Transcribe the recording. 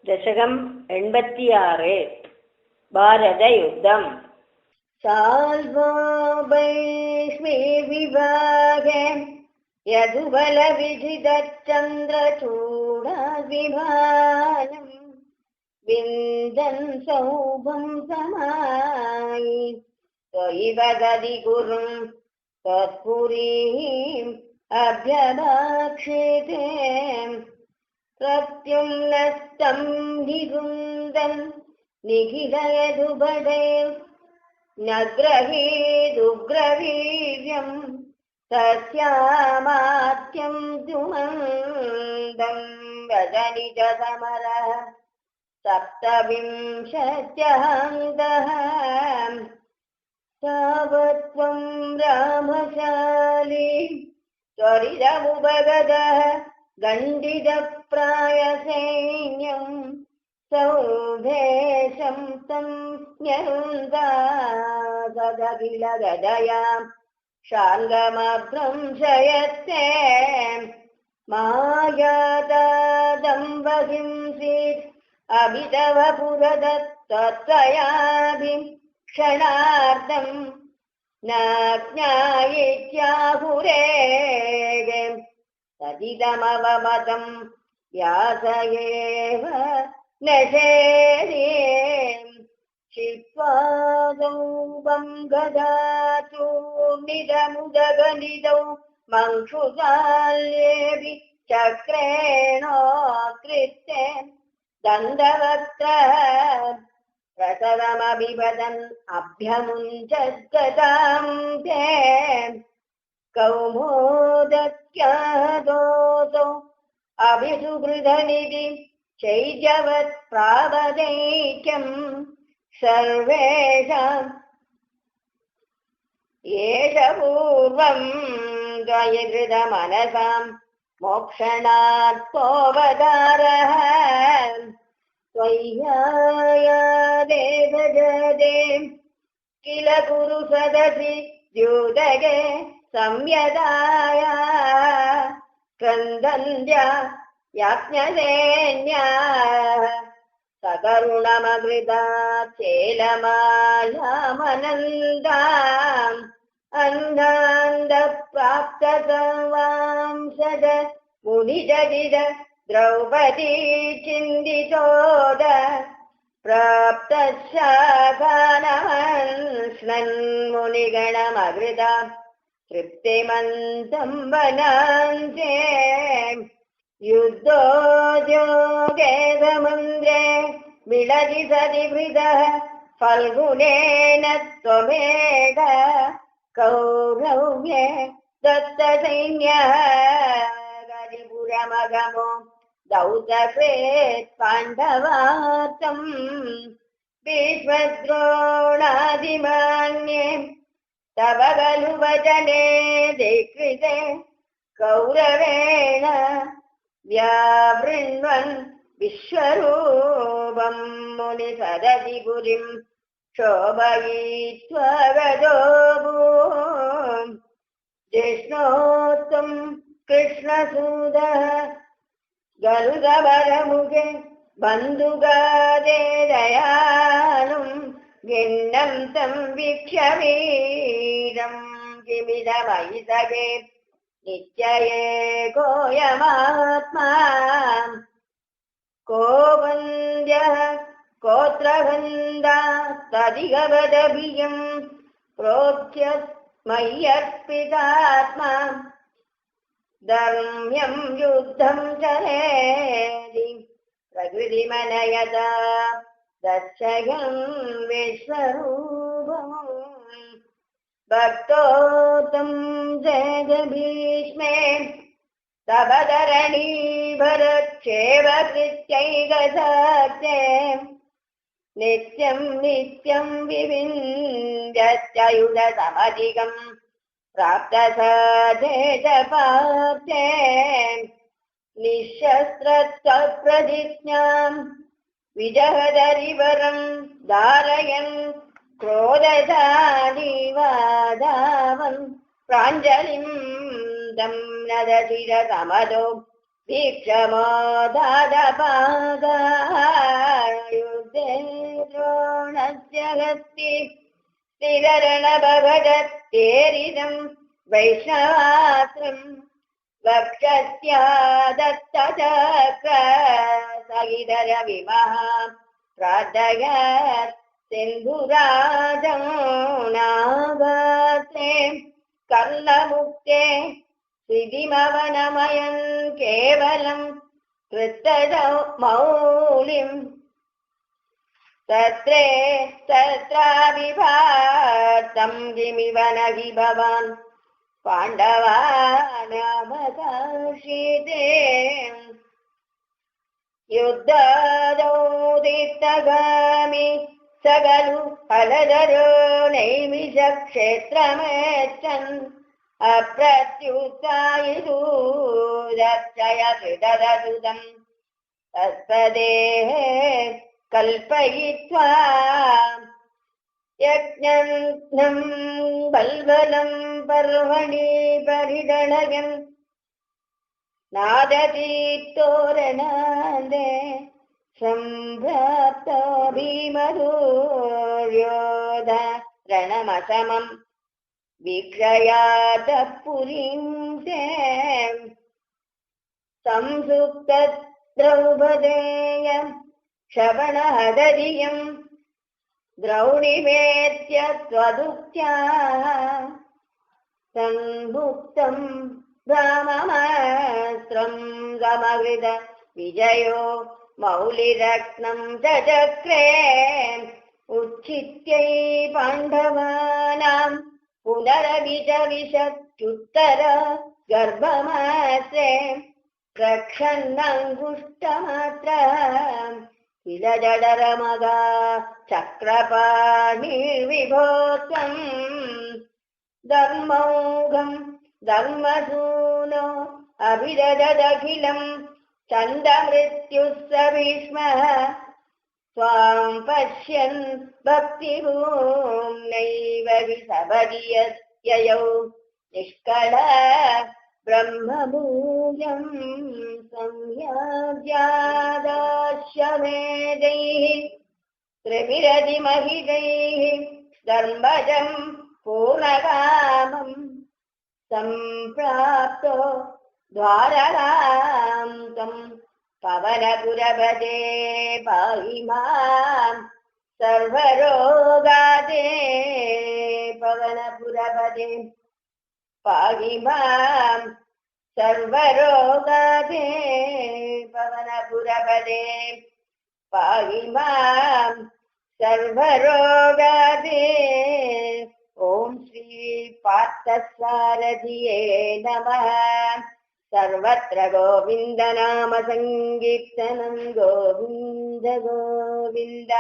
दशकम् 86 भारतयुद्धम् साल्वो वैश्वे विभागे यदुबलविधितच्चन्द्रचूडाद्विभानम् विन्दन् सौभं समायि त्वयि वदति गुरुं तत्पुरीम् अभ्यभाक्षेते प्रत्युम्नस्तं निरुन्दन् निखिलयदुबडे नग्रहेदुग्रवीर्यं तस्यामात्यं दुमन्दं वदनि च समरः सप्तविंशत्यहन्तः तावत्त्वं रामशाली त्वरितमुपगतः गण्डितप्रायसैन्यं सौभेशं तं न्यरुन्दासदखिलगदयां शार्ङ्गमभ्रंशयत्ते मायादादम्बहिंसीत् अभितवपुरदत्तत्वयाभिं क्षणार्धं न ज्ञायित्याहुरेगे तदिदमवमतं व्यासयेव न शेरीं शित्वादौपं गदातु निदमुदगनिदौ मंक्षुशाल्येऽपि चक्रेणोत्कृत्य दण्डवक्त्रः प्रसवमभिवदन् अभ्यमुञ्चद्गदां ते कौमोदक्यादोऽसौ अभिसुहृदनिधि चैजवत् प्रावदैक्यं सर्वेषाम् एष पूर्वं द्वयहृदमनसां मोक्षणार्थोऽवतारः त्वय्यायादेव जदे किल कुरु सदसि द्युदगे संयदाय क्रन्दन्त्या याज्ञसेन्या सकरुणमकृता चेलमालामनन्दाम् अन्धान्दप्राप्तसर्वांशद मुनिजगिद द्रौपदी चिन्तितोद प्राप्तशाखानमन्स्नन्मुनिगणमकृता तृप्तिमन्तं वनान्ते युद्धोद्योगे समुद्रे विलसि सति वृदः फल्गुनेन त्वमेव कौरव्ये दत्तसैन्यः गरिपुरमगमो दौतकृत् पाण्डवार्थं भीष्मद्रोणादिमान्ये तव खलु वचने दीक्षिते कौरवेण व्यावृण्वन् विश्वरूपं मुनिसदसि पुरीं शोभयित्वा गतो भूम् जिष्णोत्तं कृष्णसूदः गरुडवरमुखे बन्धुगादे दयालुं गिन्नं तं वीक्ष्य वीरं किमिदमयि सखे निश्चये कोऽयमात्मा को वन्द्यः कोऽत्रहन्ता तदिगवदभियं प्रोच्य मय्यर्पितात्मा धर्म्यं युद्धं चरेति प्रकृतिमनयता दर्शयन् विश्वरूपम् भक्तोत्तं जय भीष्मे तपधरणी भरच्छेव कृत्यैकसाक्ते नित्यं नित्यं विविन्द्यच्युतसमधिकं प्राप्तसाधेत पार्थे निःशस्त्रत्वप्रतिज्ञां विजहदरिवरं धारयन् क्रोधशालीवादावन् प्राञ्जलिं दं नदशिरसमदो भीक्षमोदादपादायुधे द्रोणस्य हस्ति स्थिररणभगदत्तेरिदं वैष्णवात्रम् वक्षस्या दत्तचक्र सहिधर विमः प्रार्थयत् सिन्धुराजं नागते कर्णमुक्ते सिद्धिमवनमयं केवलं कृतमौलिम् तत्राविभातं किमिव न हि भवान् पाण्डवानामकाशिते युद्धदोदितगामि सगलु फलधरो नैमिषक्षेत्रमेच्छन् अप्रत्युत्सायितु रक्षय कृतदसुतं तत्पदेः कल्पयित्वा यज्ञं बल्बलं पर्वणि परिदणयन् नादतीतोरणान्दे सम्प्राप्तो भीमदुर्योधरणमसमं वीक्षयातः पुरीं ते संसुप्तद्रौपदेय श्रवणहदधियं द्रौणिमेत्य त्वदुक्त्या संभुक्तं भ्राममास्त्रं समहृद विजयो मौलिरत्नं चक्रे उच्छित्यै पाण्डवानां पुनरविचविशत्युत्तर गर्भमासे रक्षन्नङ्गुष्टमात्र किल जडरमगा चक्रपाणिर्विभो त्वं धर्मौघं धर्मसूनो अभिददखिलं चन्दमृत्युः स भीष्मः त्वां पश्यन् भक्तिभूम्नैव विसभदीययौ निष्कळ ब्रह्ममूल्यं संयाज्यादाश्यमेधैः त्रिभिरतिमहितैः धर्मजं पूर्णकामं सम्प्राप्तो द्वारकां तं पवनपुरपदे पाहि मां सर्वरोगादे पवनपुरपदे पाहि मां सर्वरोगादे पवनपुरपदे पाहि मां सर्वरोगादे ॐ श्री पार्थसारथिये नमः सर्वत्र गोविन्दनाम संकीर्तनं गोविन्द गोविन्द